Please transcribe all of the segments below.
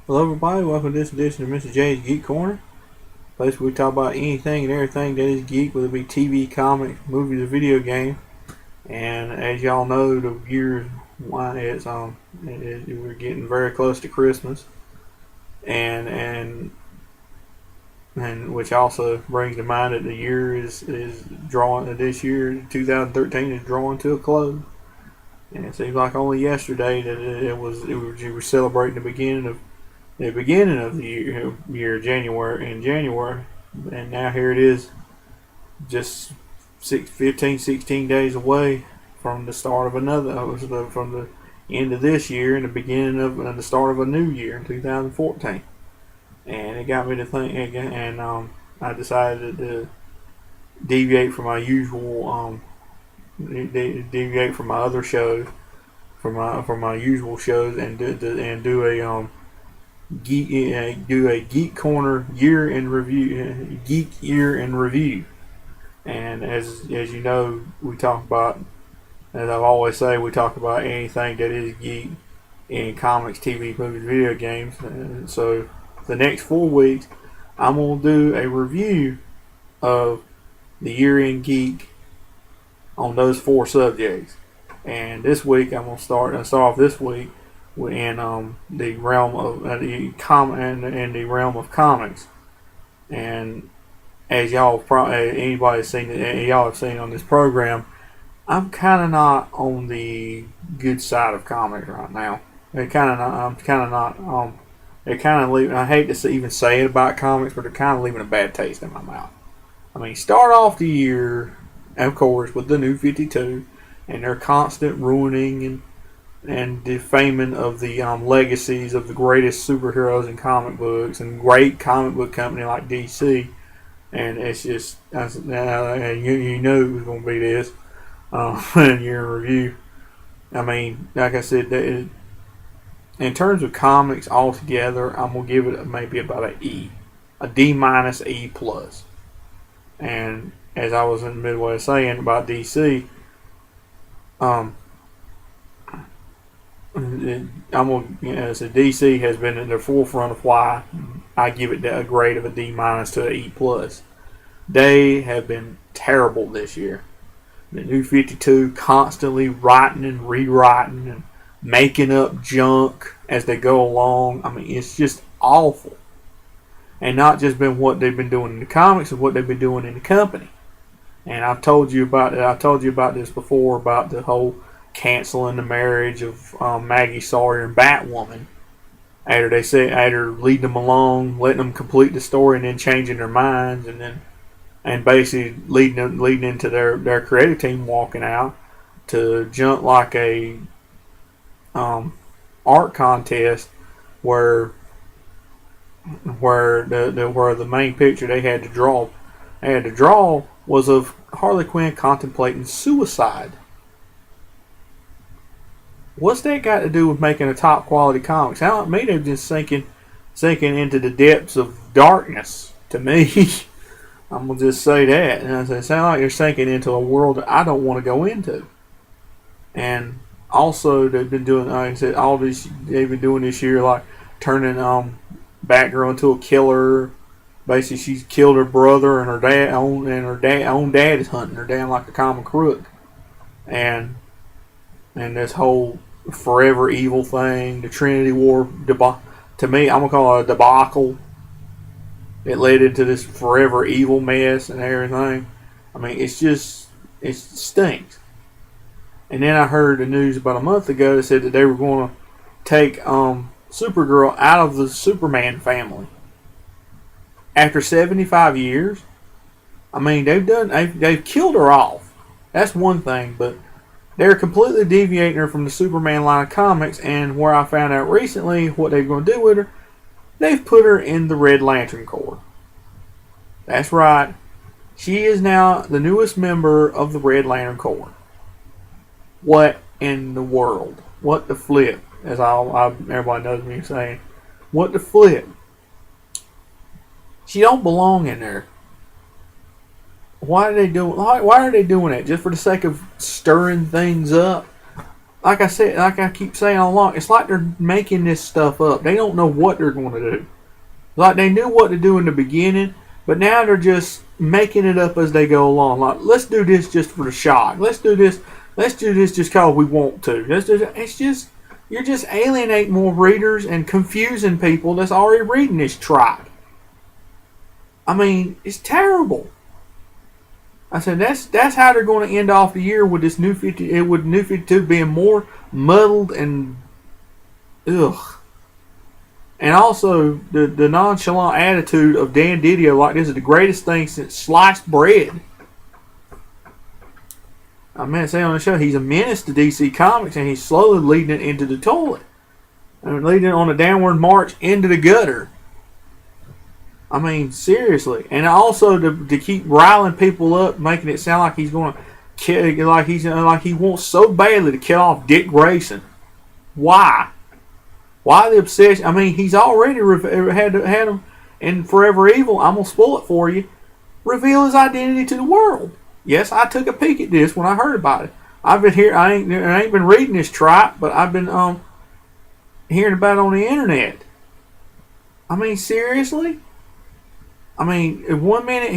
Hello, everybody. Welcome to this edition of Mr. J's Geek Corner. Place where we talk about anything and everything that is geek, whether it be TV, comics, movies, or video game. And as y'all know, the year we're getting very close to Christmas, and and and which also brings to mind that the year is drawing. This year, 2013, is drawing to a close. And it seems like only yesterday that you were celebrating the beginning of the year January, and now here it is, just 15, 16 days away from the start of from the end of this year and the beginning of and the start of a new year in 2014. And it got me to think, and I decided to deviate from my usual, deviate from my other shows, from my usual shows, and do a Geek Corner year in review, Geek Year in Review. And as you know, we talk about, as I always say, we talk about anything that is geek in comics, TV, movies, video games. And so the next 4 weeks, I'm gonna do a review of the year in geek on those four subjects. And this week, I'm gonna start off this week in the realm of the realm of comics. And as y'all probably anybody seen it, y'all have seen on this program, I'm kind of not on the good side of comics right now. I'm kind of not. They're kind of leaving. I hate to even say it about comics, but they're kind of leaving a bad taste in my mouth. I mean, start off the year, of course, with the New 52 and their constant ruining and defaming of the legacies of the greatest superheroes in comic books and great comic book company like DC. And it's just, you knew it was going to be this in your review. I mean, like I said, in terms of comics altogether, I'm going to give it maybe about a D minus, E plus. And as I was in the midway saying about DC, so DC has been in the forefront of why I give it a grade of a D minus to an E plus. They have been terrible this year. The New 52 constantly writing and rewriting and making up junk as they go along. I mean, it's just awful. And not just been what they've been doing in the comics, but what they've been doing in the company. And I've told you about it. I told you about this before, about the whole canceling the marriage of Maggie Sawyer and Batwoman. After leading them along, letting them complete the story, and then changing their minds, and basically leading into their creative team walking out to jump like a art contest where the main picture they had to draw was of Harley Quinn contemplating suicide. What's that got to do with making a top quality comic? Sound like me they're just sinking into the depths of darkness to me. I'm gonna just say that. And it sounds like they're sinking into a world that I don't want to go into. And also they've been doing, like I said, all this they've been doing this year, like turning Batgirl into a killer. Basically, she's killed her brother, and her own dad is hunting her down like a common crook. And this whole forever evil thing, the Trinity War to me, I'm gonna call it a debacle. It led into this forever evil mess and everything. I mean, it stinks. And then I heard the news about a month ago that said that they were going to take Supergirl out of the Superman family after 75 years. I mean, they've killed her off. That's one thing, but they're completely deviating her from the Superman line of comics, and where I found out recently what they're going to do with her, they've put her in the Red Lantern Corps. That's right. She is now the newest member of the Red Lantern Corps. What in the world? What the flip? As everybody knows me saying, what the flip? She don't belong in there. Why are they doing it? Just for the sake of stirring things up? like I said, like I keep saying all along, it's like they're making this stuff up. They don't know what they're going to do. Like they knew what to do in the beginning, but now they're just making it up as they go along. Like, let's do this just for the shock. Let's do this. Let's do this just because we want to. It's just you're just alienating more readers and confusing people that's already reading this tripe. I mean, it's terrible. I said that's how they're going to end off the year with this new 50. With new 52 being more muddled and ugh. And also the nonchalant attitude of Dan Didio, like this is the greatest thing since sliced bread. I meant to say on the show, he's a menace to DC Comics, and he's slowly leading it into the toilet. And leading it on a downward march into the gutter. I mean, seriously. And also to keep riling people up, making it sound like he's going to kill, like he wants so badly to kill off Dick Grayson. Why? Why the obsession? I mean, he's already had him in Forever Evil. I'm going to spoil it for you. Reveal his identity to the world. Yes, I took a peek at this when I heard about it. I've been here. I ain't been reading this tripe, but I've been hearing about it on the internet. I mean, seriously. I mean, in 1 minute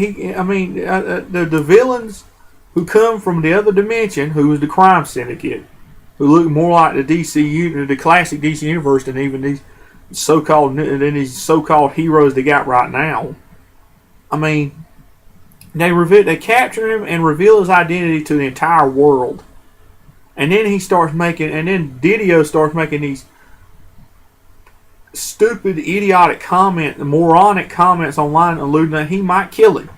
the villains who come from the other dimension, who was the crime syndicate, who look more like the classic DC universe than even these so-called heroes they got right now. I mean, they capture him and reveal his identity to the entire world, and then Didio starts making these stupid, idiotic moronic comments online, alluding that he might kill him.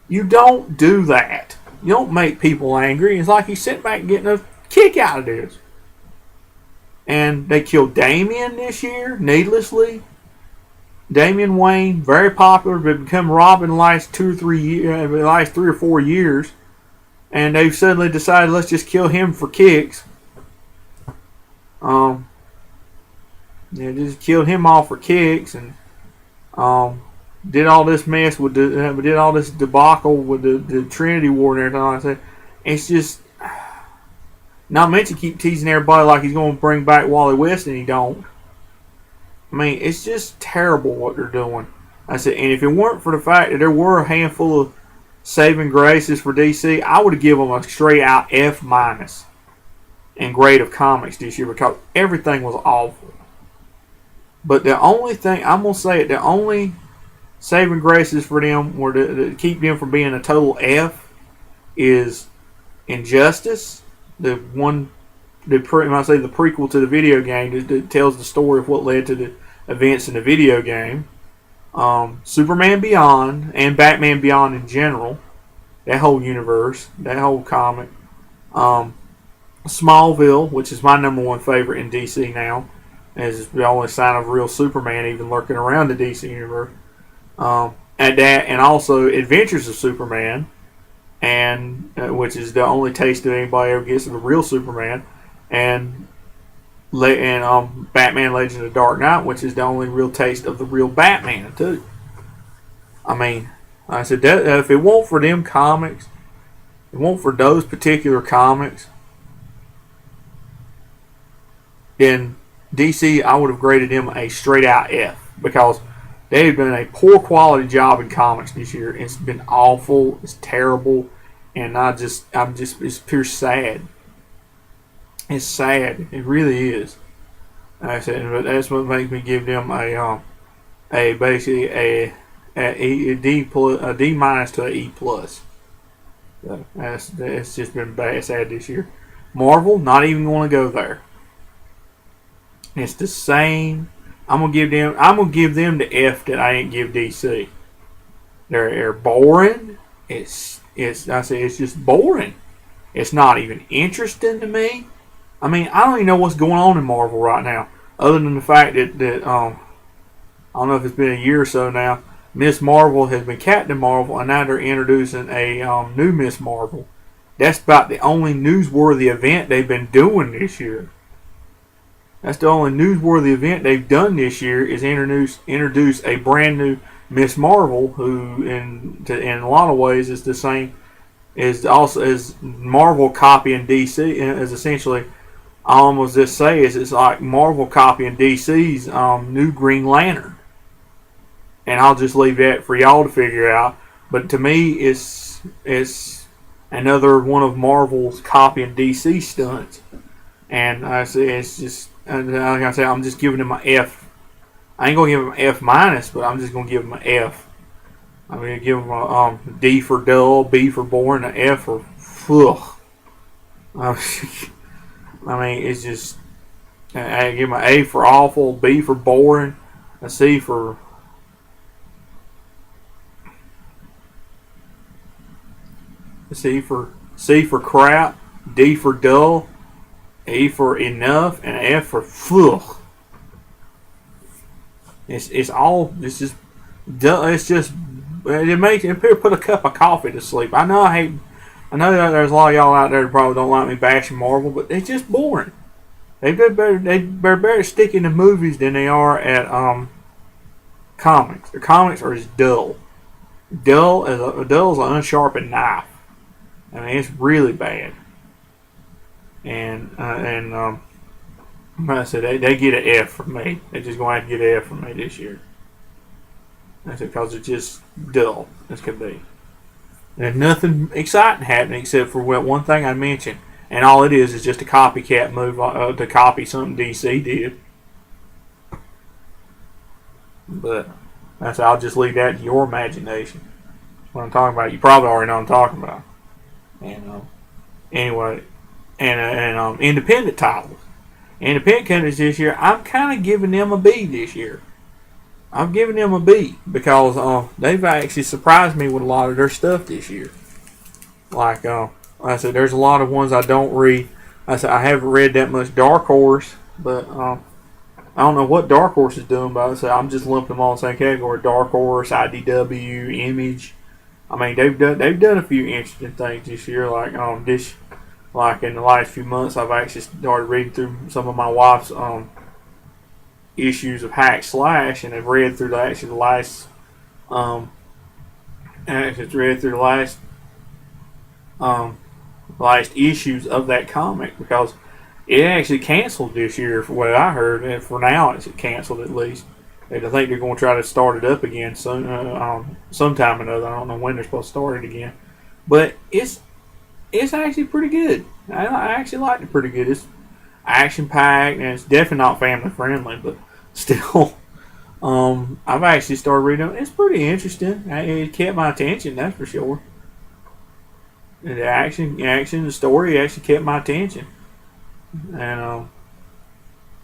You don't do that. You don't make people angry. It's like he's sitting back getting a kick out of this. And they killed Damian this year, needlessly. Damian Wayne, very popular, but become Robin the last 3 or 4 years. And they've suddenly decided, let's just kill him for kicks. They just killed him off for kicks, and did all this mess did all this debacle with the Trinity War and everything like that. It's just not meant to keep teasing everybody like he's going to bring back Wally West, and he don't. I mean, it's just terrible what they're doing. I said, and if it weren't for the fact that there were a handful of saving graces for DC, I would have given them a straight out F- in grade of comics this year, because everything was awful. But the only thing, I'm going to say it, the only saving graces for them were to keep them from being a total F is Injustice, the prequel to the video game that tells the story of what led to the events in the video game. Superman Beyond and Batman Beyond in general, that whole universe, that whole comic. Smallville, which is my number one favorite in DC now, as the only sign of real Superman even lurking around the DC universe. And also Adventures of Superman, and which is the only taste that anybody ever gets of the real Superman, and Batman Legend of Dark Knight, which is the only real taste of the real Batman too. I mean, like I said, if it weren't for them comics, if it weren't for those particular comics, then DC, I would have graded them a straight out F, because they've done a poor quality job in comics this year. It's been awful. It's terrible, and it's pure sad. It's sad. It really is. Like I said, but that's what makes me give them basically a D minus to a E plus. So it's just been bad, sad this year. Marvel, not even going to go there. It's the same. I'm gonna give them the F that I ain't give DC. They're boring. It's just boring. It's not even interesting to me. I mean, I don't even know what's going on in Marvel right now, other than the fact that I don't know if it's been a year or so now. Miss Marvel has been Captain Marvel, and now they're introducing a new Miss Marvel. That's about the only newsworthy event they've been doing this year. That's the only newsworthy event they've done this year, is introduce a brand new Miss Marvel, who in a lot of ways is the same is Marvel copying DC, and is essentially, I almost just say is it's like Marvel copying DC's new Green Lantern, and I'll just leave that for y'all to figure out. But to me, it's another one of Marvel's copying DC stunts, and I say it's just like I say, I'm just giving him an F. I ain't gonna give him an F minus, but I'm just gonna give him an F. I'm gonna give him a D for dull, B for boring, an F for ugh. I mean, it's just I give him an A for awful, B for boring, a C for C for crap, D for dull, E for enough, and F for ugh. It's just it makes it put a cup of coffee to sleep. I know that there's a lot of y'all out there that probably don't like me bashing Marvel, but it's just boring. They're better sticking to movies than they are at comics. Their comics are just dull. Dull as an unsharpened knife. I mean, it's really bad. And like I said, they get an F from me. They're just going to have to get an F from me this year. That's because it's just dull as can be. There's nothing exciting happening except for one thing I mentioned, and all it is just a copycat move to copy something DC did. But I'll just leave that to your imagination. What I'm talking about, you probably already know what I'm talking about. And anyway, and independent titles. Independent countries this year, I'm kind of giving them a B this year. I'm giving them a B because they've actually surprised me with a lot of their stuff this year. Like I said, there's a lot of ones I don't read. I said I haven't read that much Dark Horse, but I don't know what Dark Horse is doing. But I said I'm just lumping them all in the same category: Dark Horse, IDW, Image. I mean, they've done a few interesting things this year. Like like in the last few months, I've actually started reading through some of my wife's issues of Hack Slash, and I've read through the last issues of that comic because it actually canceled this year, for what I heard. And for now, it's canceled at least. And I think they're going to try to start it up again soon, sometime or another. I don't know when they're supposed to start it again, but it's actually pretty good. I actually liked it pretty good. It's action packed and it's definitely not family friendly, but still, I've actually started reading it. It's pretty interesting. It kept my attention, that's for sure. The action, the story actually kept my attention, and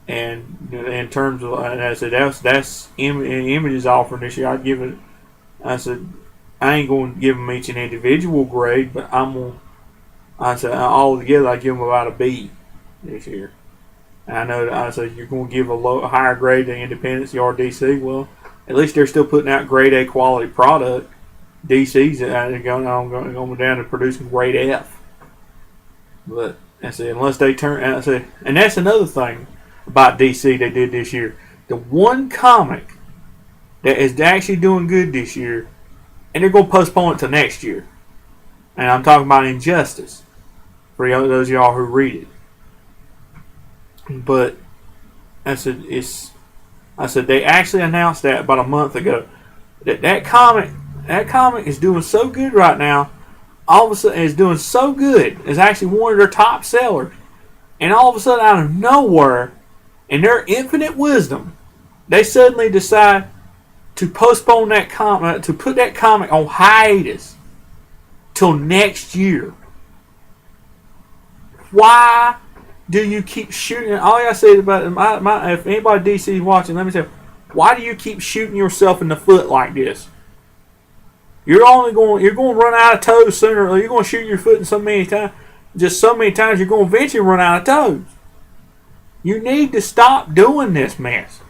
in terms of, I said that's Image's offering this year. I'd give it. I said I ain't going to give them each an individual grade, but I said all together I give them about a B this year. And I know that I said you're going to give a higher grade to Independence, or DC. Well, at least they're still putting out grade A quality product. DC's going down to producing grade F. But I said unless they turn, I said, and that's another thing about DC they did this year. The one comic that is actually doing good this year, and they're going to postpone it to next year. And I'm talking about Injustice for those of y'all who read it. But I said they actually announced that about a month ago. That comic is doing so good right now. All of a sudden, it's doing so good. It's actually one of their top sellers. And all of a sudden, out of nowhere, in their infinite wisdom, they suddenly decide to postpone that comic, to put that comic on hiatus till next year. Why do you keep shooting? All I say about if anybody DC is watching, let me tell you, why do you keep shooting yourself in the foot like this? You're going to run out of toes sooner, or you're going to shoot your foot in so many times, you're going to eventually run out of toes. You need to stop doing this mess.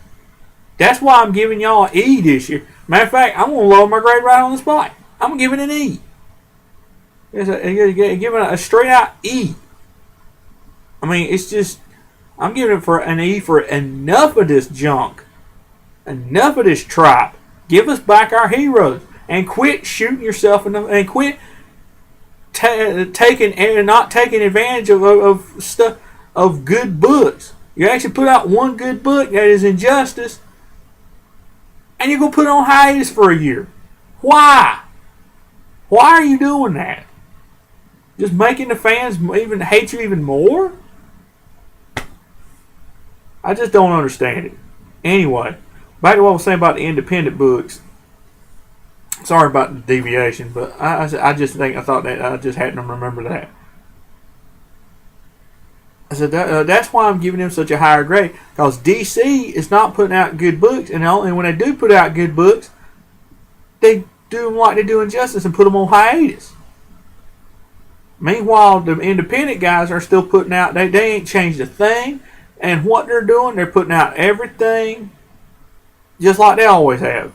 That's why I'm giving y'all an E this year. Matter of fact, I'm going to lower my grade right on the spot. I'm giving it an E. Giving it a straight out E. I mean, it's just, I'm giving it for an E for enough of this junk. Enough of this tripe. Give us back our heroes. And quit shooting yourself in the, and quit taking and not taking advantage of stuff, of good books. You actually put out one good book, that is Injustice, and you're gonna put it on hiatus for a year. Why? Why are you doing that? Just making the fans even hate you even more? I just don't understand it. Anyway, back to what I was saying about the independent books. Sorry about the deviation, but I thought that I just hadn't remembered that. I said that's why I'm giving them such a higher grade, because DC is not putting out good books, and when they do put out good books, they do them like they do Injustice and put them on hiatus. Meanwhile, the independent guys are still putting out. They ain't changed a thing, and what they're doing, they're putting out everything just like they always have.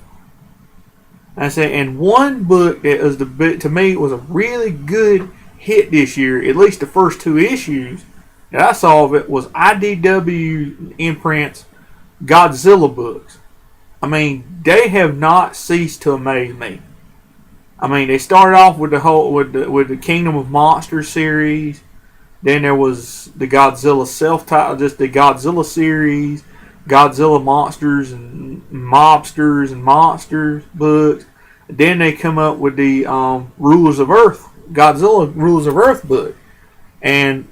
I said, and one book that was to me was a really good hit this year, at least the first 2 issues that I saw of it, was IDW imprint's Godzilla books. I mean, they have not ceased to amaze me. I mean, they started off with the Kingdom of Monsters series. Then there was the Godzilla self-titled, just the Godzilla series, Godzilla Monsters and Mobsters and Monsters books. Then they come up with the Rulers of Earth, Godzilla Rulers of Earth book. And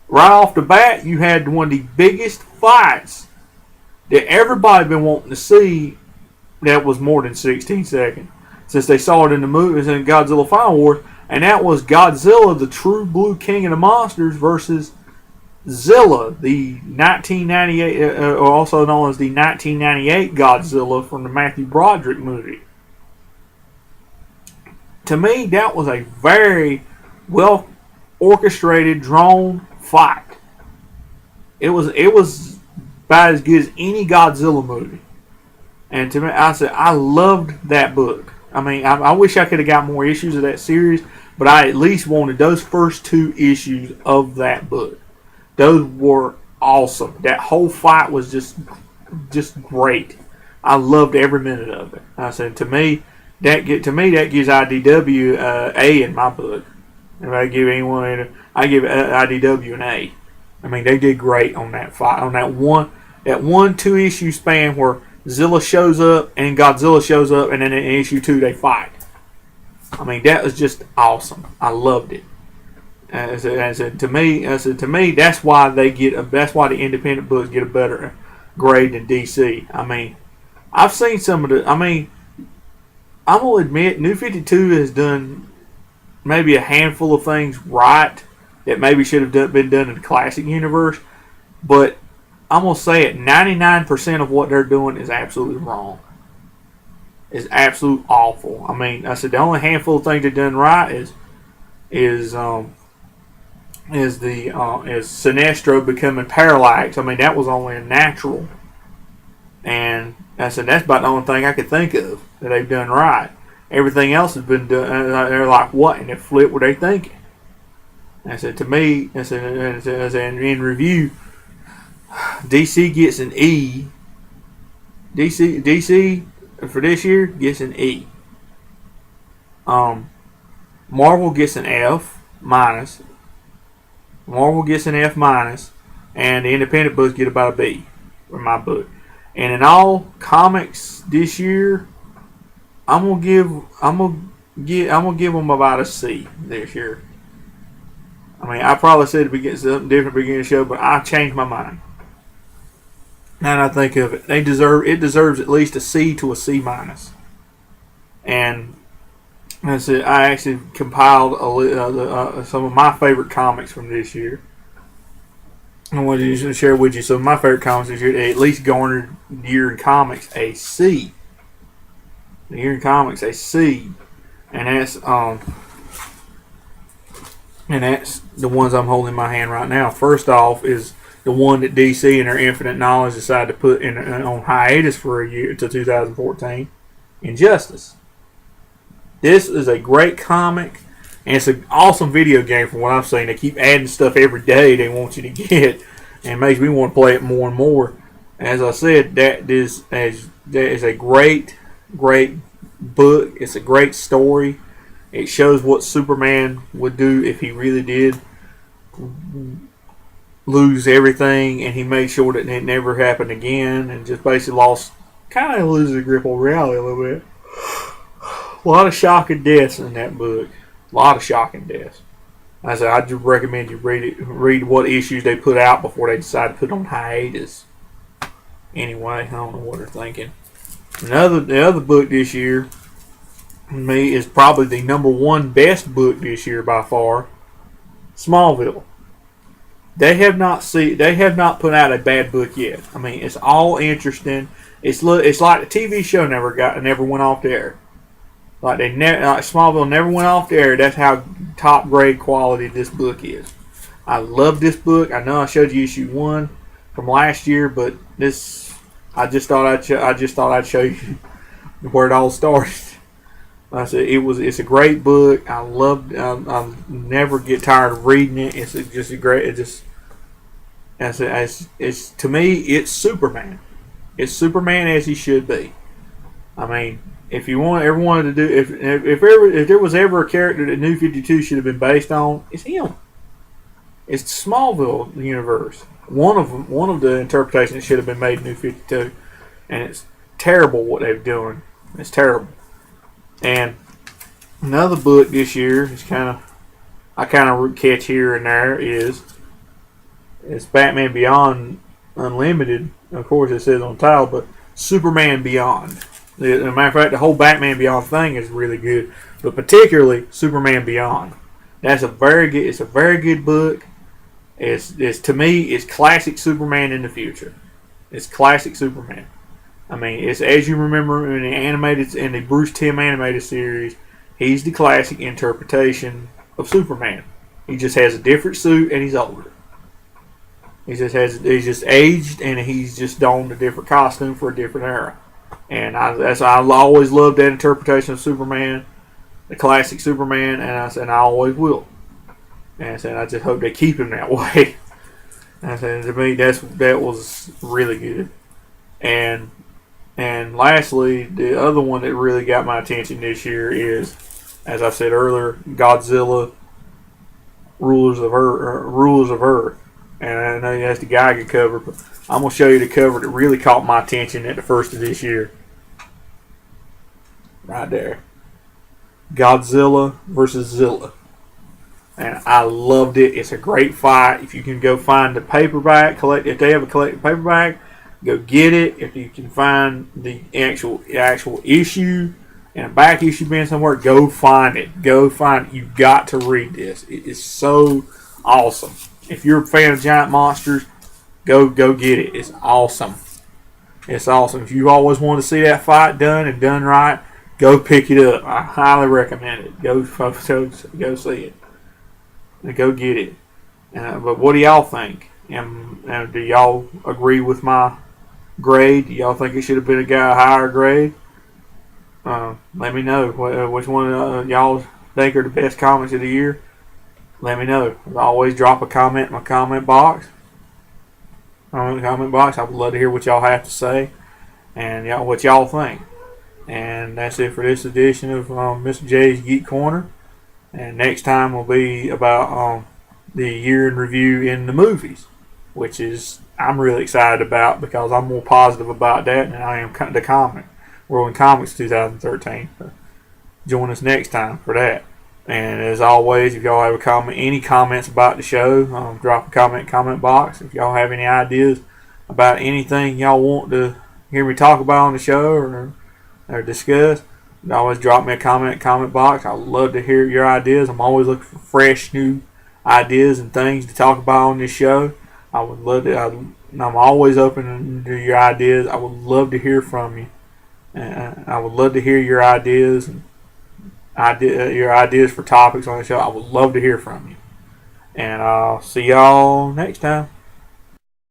right off the bat, you had one of the biggest fights that everybody been wanting to see that was more than 16 seconds. Since they saw it in the movies in Godzilla Final War. And that was Godzilla, the true blue king of the monsters, versus Zilla, the 1998, or also known as the 1998 Godzilla from the Matthew Broderick movie. To me, that was a very well orchestrated, drawn fight. It was about as good as any Godzilla movie. And to me, I said I loved that book. I mean, I wish I could have got more issues of that series, but I at least wanted those first 2 issues of that book. Those were awesome. That whole fight was just great. I loved every minute of it. I said, to me that gives IDW A in my book. If I give anyone, I give IDW an A. I mean, they did great on that fight, on that one 2 issue span where Zilla shows up and Godzilla shows up, and then in issue 2 they fight. I mean, that was just awesome. I loved it. To me, that's why the independent books get a better grade than DC. I mean, I've seen some of the. I mean, I'm gonna admit, New 52 has done maybe a handful of things right that maybe should have been done in the classic universe, but I'm going to say it, 99% of what they're doing is absolutely wrong. It's absolute awful. I mean, I said the only handful of things they've done right is Sinestro becoming Parallax. I mean, that was only a natural. And I said that's about the only thing I could think of that they've done right. Everything else has been done. They're like, what? And they flip what they thinking. I said, to me, I said in review, DC gets an E. DC for this year gets an E. Marvel gets an F minus. Marvel gets an F minus, and the independent books get about a B for my book. And in all comics this year, I'm gonna give them about a C this year. I mean, I probably said something different at the beginning of the show, but I changed my mind. Now that I think of it, it deserves at least a C to a C minus. And I said I actually compiled some of my favorite comics from this year. I wanted to share with you some of my favorite comics this year. They at least garnered Year in Comics a C. The Year in Comics a C, and that's the ones I'm holding in my hand right now. First off is the one that DC and their infinite knowledge decided to put on hiatus for a year to 2014, Injustice. This is a great comic, and it's an awesome video game from what I'm saying. They keep adding stuff every day they want you to get, and it makes me want to play it more and more. As I said, that is a great book. It's a great story. It shows what Superman would do if he really did lose everything, and he made sure that it never happened again, and just basically kind of loses the grip on reality a little bit. A lot of shocking deaths in that book. A lot of shocking deaths. I said, I just recommend you read what issues they put out before they decide to put on hiatus. Anyway, I don't know what they're thinking. The other book this year, to me, is probably the number one best book this year by far. Smallville. They have not put out a bad book yet. I mean, it's all interesting. It's like the TV show never went off the air. Like Smallville never went off the air. That's how top grade quality this book is. I love this book. I know I showed you issue 1 from last year, but I just thought I'd show you where it all started. I said it's a great book. I loved. I never get tired of reading it. It's just a great. It's to me, it's Superman. It's Superman as he should be. I mean, if you ever wanted to do, if there was ever a character that New 52 should have been based on, it's him. It's the Smallville universe. One of the interpretations should have been made New 52, and it's terrible what they're doing. It's terrible. And another book this year is I kind of catch here and there is Batman Beyond Unlimited. Of course, it says on the title, but Superman Beyond. As a matter of fact, the whole Batman Beyond thing is really good, but particularly Superman Beyond. It's a very good book. It's to me, it's classic Superman in the future. It's classic Superman. I mean, it's as you remember in the Bruce Timm animated series, he's the classic interpretation of Superman. He just has a different suit and he's older. He's just aged and he's just donned a different costume for a different era. And I always loved that interpretation of Superman, the classic Superman, and I always will. And I said I just hope they keep him that way. And I said to me that was really good. And lastly, the other one that really got my attention this year is, as I said earlier, Godzilla Rulers of Earth. And I know that's the Geiger cover, but I'm going to show you the cover that really caught my attention at the first of this year. Right there. Godzilla versus Zilla. And I loved it. It's a great fight. If you can go find the paperback, if they have a collected paperback, go get it. If you can find the actual issue and a back issue being somewhere, go find it. Go find it. You've got to read this. It is so awesome. If you're a fan of giant monsters, go get it. It's awesome. It's awesome. If you always want to see that fight done and done right, go pick it up. I highly recommend it. Go see it. Go get it. But what do y'all think? And do y'all agree with my grade? Do y'all think it should have been a higher grade? Let me know which one y'all think are the best comics of the year. Let me know. Always drop a comment in my comment box. I would love to hear what y'all have to say and what y'all think. And that's it for this edition of Mr. J's Geek Corner. And next time will be about the year in review in the movies, which is I'm really excited about because I'm more positive about that than I am the comic. World in Comics 2013. So join us next time for that. And as always, if y'all have any comments about the show, drop a comment box. If y'all have any ideas about anything y'all want to hear me talk about on the show or discuss, always drop me a comment box. I love to hear your ideas. I'm always looking for fresh new ideas and things to talk about on this show. I would love to. I'm always open to your ideas. I would love to hear from you. I would love to hear your ideas and your ideas for topics on the show. I would love to hear from you. And I'll see y'all next time.